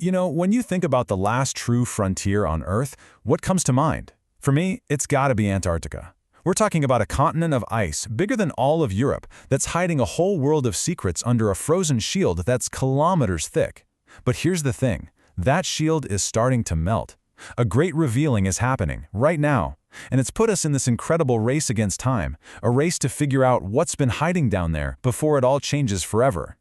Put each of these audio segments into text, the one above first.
When you think about the last true frontier on Earth, what comes to mind? For me, it's gotta be Antarctica. We're talking about a continent of ice bigger than all of Europe that's hiding a whole world of secrets under a frozen shield that's kilometers thick. But here's the thing, that shield is starting to melt. A great revealing is happening, right now. And it's put us in this incredible race against time, a race to figure out what's been hiding down there before it all changes forever.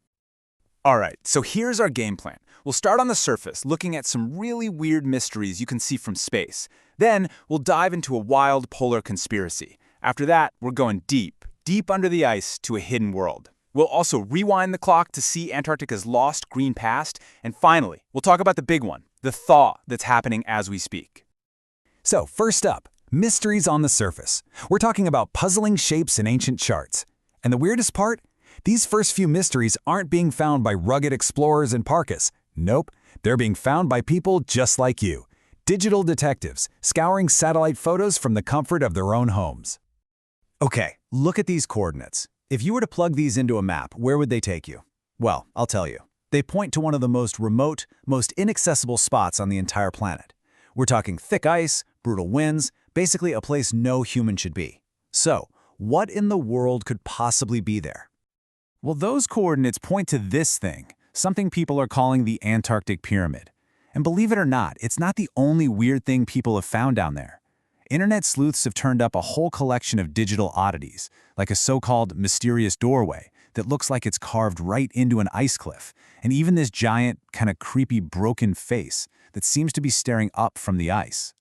Alright, so here's our game plan. We'll start on the surface, looking at some really weird mysteries you can see from space. Then, we'll dive into a wild polar conspiracy. After that, we're going deep, deep under the ice to a hidden world. We'll also rewind the clock to see Antarctica's lost green past. And finally, we'll talk about the big one, the thaw that's happening as we speak. So, first up, mysteries on the surface. We're talking about puzzling shapes in ancient charts. And the weirdest part? These first few mysteries aren't being found by rugged explorers in parkas. Nope, they're being found by people just like you. Digital detectives, scouring satellite photos from the comfort of their own homes. Okay, look at these coordinates. If you were to plug these into a map, where would they take you? Well, I'll tell you. They point to one of the most remote, most inaccessible spots on the entire planet. We're talking thick ice, brutal winds, basically a place no human should be. So, what in the world could possibly be there? Well, those coordinates point to this thing, something people are calling the Antarctic Pyramid. And believe it or not, it's not the only weird thing people have found down there. Internet sleuths have turned up a whole collection of digital oddities, like a so-called mysterious doorway that looks like it's carved right into an ice cliff, and even this giant, kind of creepy broken face that seems to be staring up from the ice.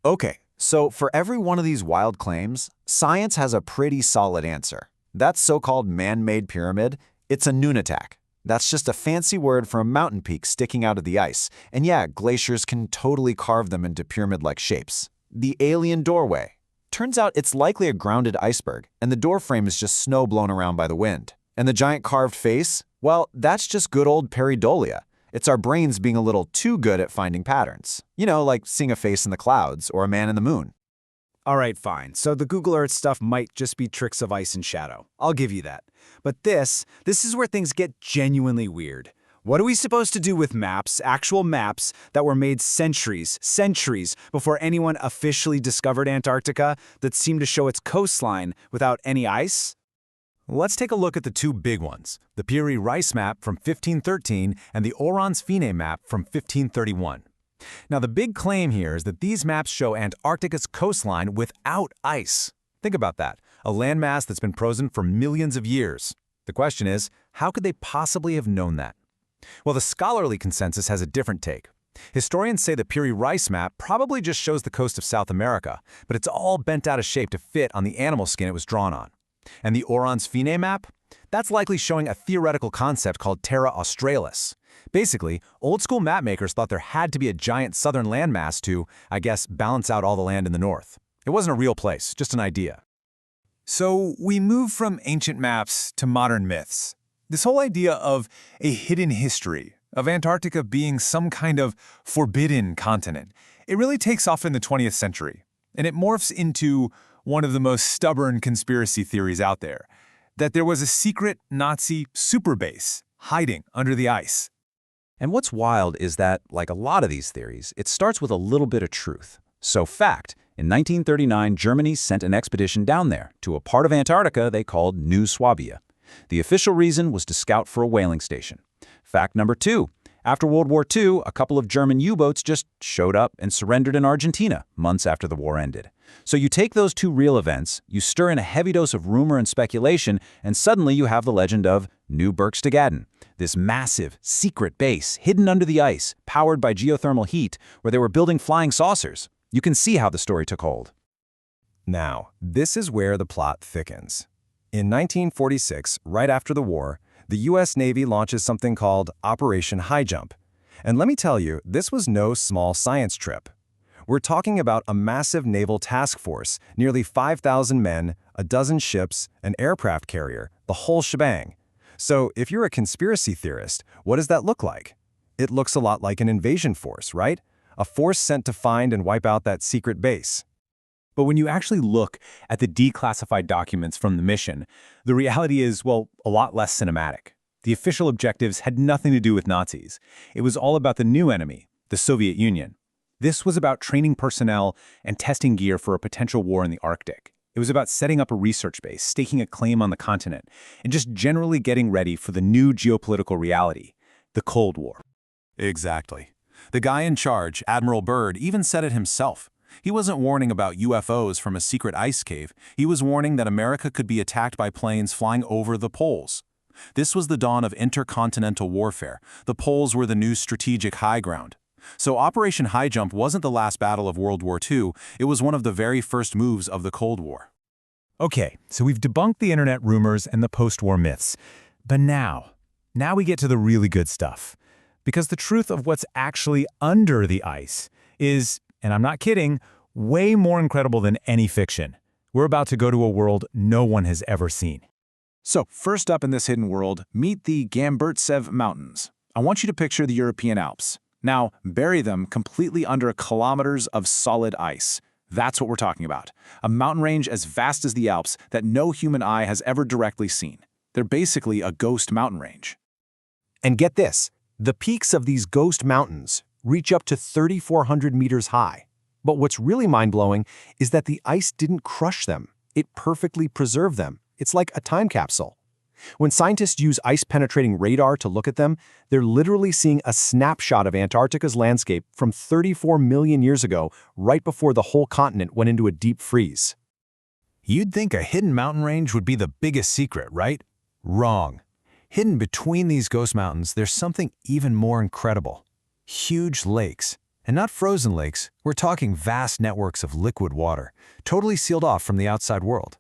Okay, so for every one of these wild claims, science has a pretty solid answer. That so-called man-made pyramid, it's a nunatak. That's just a fancy word for a mountain peak sticking out of the ice. And yeah, glaciers can totally carve them into pyramid-like shapes. The alien doorway. Turns out it's likely a grounded iceberg, and the door frame is just snow blown around by the wind. And the giant carved face? Well, that's just good old pareidolia. It's our brains being a little too good at finding patterns. You know, like seeing a face in the clouds or a man in the moon. All right, fine. So the Google Earth stuff might just be tricks of ice and shadow. I'll give you that. But this is where things get genuinely weird. What are we supposed to do with maps, actual maps, that were made centuries before anyone officially discovered Antarctica that seem to show its coastline without any ice? Let's take a look at the two big ones, the Piri-Reis map from 1513 and the Orans-Fine map from 1531. Now, the big claim here is that these maps show Antarctica's coastline without ice. Think about that, a landmass that's been frozen for millions of years. The question is, how could they possibly have known that? Well, the scholarly consensus has a different take. Historians say the Piri-Reis map probably just shows the coast of South America, but it's all bent out of shape to fit on the animal skin it was drawn on. And the Orans-Fine map? That's likely showing a theoretical concept called Terra Australis. Basically, old-school mapmakers thought there had to be a giant southern landmass to, I guess, balance out all the land in the north. It wasn't a real place, just an idea. So we move from ancient maps to modern myths. This whole idea of a hidden history, of Antarctica being some kind of forbidden continent, it really takes off in the 20th century. And it morphs into one of the most stubborn conspiracy theories out there, that there was a secret Nazi superbase hiding under the ice. And what's wild is that, like a lot of these theories, it starts with a little bit of truth. So fact, in 1939, Germany sent an expedition down there to a part of Antarctica they called New Swabia. The official reason was to scout for a whaling station. Fact number 2, after World War II, a couple of German U-boats just showed up and surrendered in Argentina months after the war ended. So you take those two real events, you stir in a heavy dose of rumor and speculation, and suddenly you have the legend of New Berchtesgaden, this massive, secret base hidden under the ice, powered by geothermal heat, where they were building flying saucers. You can see how the story took hold. Now, this is where the plot thickens. In 1946, right after the war, the U.S. Navy launches something called Operation High Jump. And let me tell you, this was no small science trip. We're talking about a massive naval task force, nearly 5,000 men, a dozen ships, an aircraft carrier, the whole shebang. So if you're a conspiracy theorist, what does that look like? It looks a lot like an invasion force, right? A force sent to find and wipe out that secret base. But when you actually look at the declassified documents from the mission, the reality is, well, a lot less cinematic. The official objectives had nothing to do with Nazis. It was all about the new enemy, the Soviet Union. This was about training personnel and testing gear for a potential war in the Arctic. It was about setting up a research base, staking a claim on the continent, and just generally getting ready for the new geopolitical reality, the Cold War. Exactly. The guy in charge, Admiral Byrd, even said it himself. He wasn't warning about UFOs from a secret ice cave. He was warning that America could be attacked by planes flying over the poles. This was the dawn of intercontinental warfare. The poles were the new strategic high ground. So Operation High Jump wasn't the last battle of World War II, it was one of the very first moves of the Cold War. Okay, so we've debunked the internet rumors and the post-war myths. But now we get to the really good stuff. Because the truth of what's actually under the ice is, and I'm not kidding, way more incredible than any fiction. We're about to go to a world no one has ever seen. So, first up in this hidden world, meet the Gamburtsev Mountains. I want you to picture the European Alps. Now, bury them completely under kilometers of solid ice. That's what we're talking about. A mountain range as vast as the Alps that no human eye has ever directly seen. They're basically a ghost mountain range. And get this, the peaks of these ghost mountains reach up to 3,400 meters high. But what's really mind-blowing is that the ice didn't crush them. It perfectly preserved them. It's like a time capsule. When scientists use ice-penetrating radar to look at them, they're literally seeing a snapshot of Antarctica's landscape from 34 million years ago, right before the whole continent went into a deep freeze. You'd think a hidden mountain range would be the biggest secret, right? Wrong. Hidden between these ghost mountains, there's something even more incredible. Huge lakes. And not frozen lakes, we're talking vast networks of liquid water, totally sealed off from the outside world.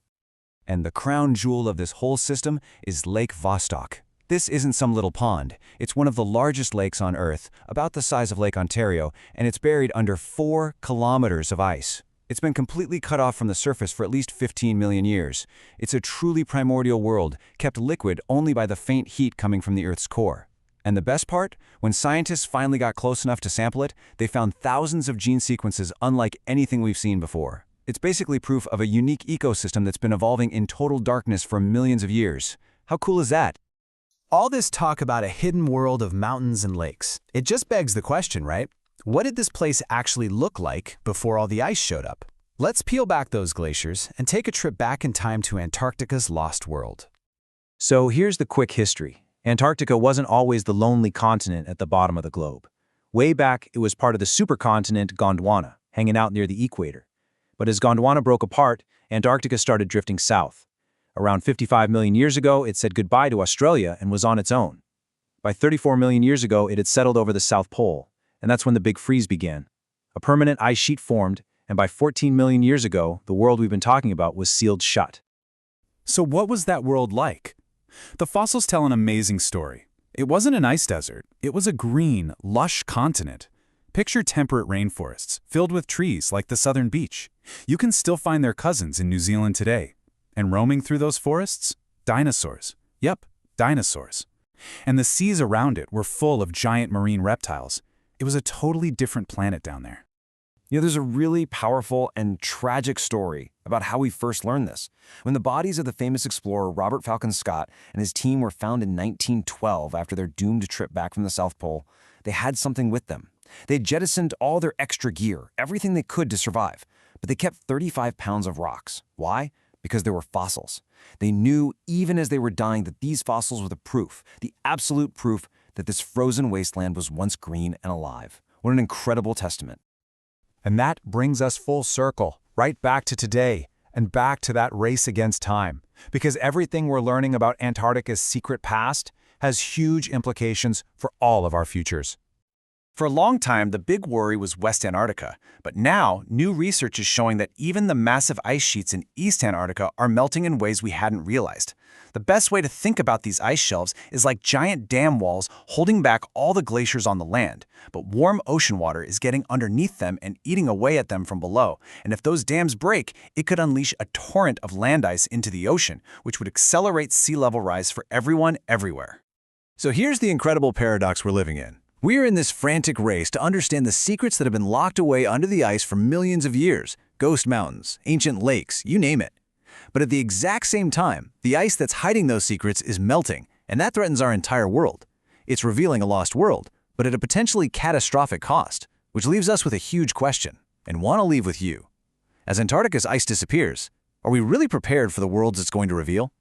And the crown jewel of this whole system is Lake Vostok. This isn't some little pond. It's one of the largest lakes on Earth, about the size of Lake Ontario, and it's buried under 4 kilometers of ice. It's been completely cut off from the surface for at least 15 million years. It's a truly primordial world, kept liquid only by the faint heat coming from the Earth's core. And the best part? When scientists finally got close enough to sample it, they found thousands of gene sequences unlike anything we've seen before. It's basically proof of a unique ecosystem that's been evolving in total darkness for millions of years. How cool is that? All this talk about a hidden world of mountains and lakes, it just begs the question, right? What did this place actually look like before all the ice showed up? Let's peel back those glaciers and take a trip back in time to Antarctica's lost world. So here's the quick history. Antarctica wasn't always the lonely continent at the bottom of the globe. Way back, it was part of the supercontinent Gondwana, hanging out near the equator. But as Gondwana broke apart, Antarctica started drifting south. Around 55 million years ago, it said goodbye to Australia and was on its own. By 34 million years ago, it had settled over the South Pole, and that's when the Big Freeze began. A permanent ice sheet formed, and by 14 million years ago, the world we've been talking about was sealed shut. So what was that world like? The fossils tell an amazing story. It wasn't an ice desert. It was a green, lush continent. Picture temperate rainforests, filled with trees like the southern beach. You can still find their cousins in New Zealand today. And roaming through those forests? Dinosaurs. Yep, dinosaurs. And the seas around it were full of giant marine reptiles. It was a totally different planet down there. You know, there's a really powerful and tragic story about how we first learned this. When the bodies of the famous explorer Robert Falcon Scott and his team were found in 1912 after their doomed trip back from the South Pole, they had something with them. They jettisoned all their extra gear, everything they could to survive, but they kept 35 pounds of rocks. Why? Because there were fossils. They knew, even as they were dying, that these fossils were the proof, the absolute proof that this frozen wasteland was once green and alive. What an incredible testament. And that brings us full circle, right back to today, and back to that race against time. Because everything we're learning about Antarctica's secret past has huge implications for all of our futures. For a long time, the big worry was West Antarctica, but now new research is showing that even the massive ice sheets in East Antarctica are melting in ways we hadn't realized. The best way to think about these ice shelves is like giant dam walls holding back all the glaciers on the land, but warm ocean water is getting underneath them and eating away at them from below. And if those dams break, it could unleash a torrent of land ice into the ocean, which would accelerate sea level rise for everyone everywhere. So here's the incredible paradox we're living in. We're in this frantic race to understand the secrets that have been locked away under the ice for millions of years, ghost mountains, ancient lakes, you name it. But at the exact same time, the ice that's hiding those secrets is melting, And that threatens our entire world. It's revealing a lost world, but at a potentially catastrophic cost, which leaves us with a huge question, and want to leave with you. As Antarctica's ice disappears, are we really prepared for the worlds it's going to reveal?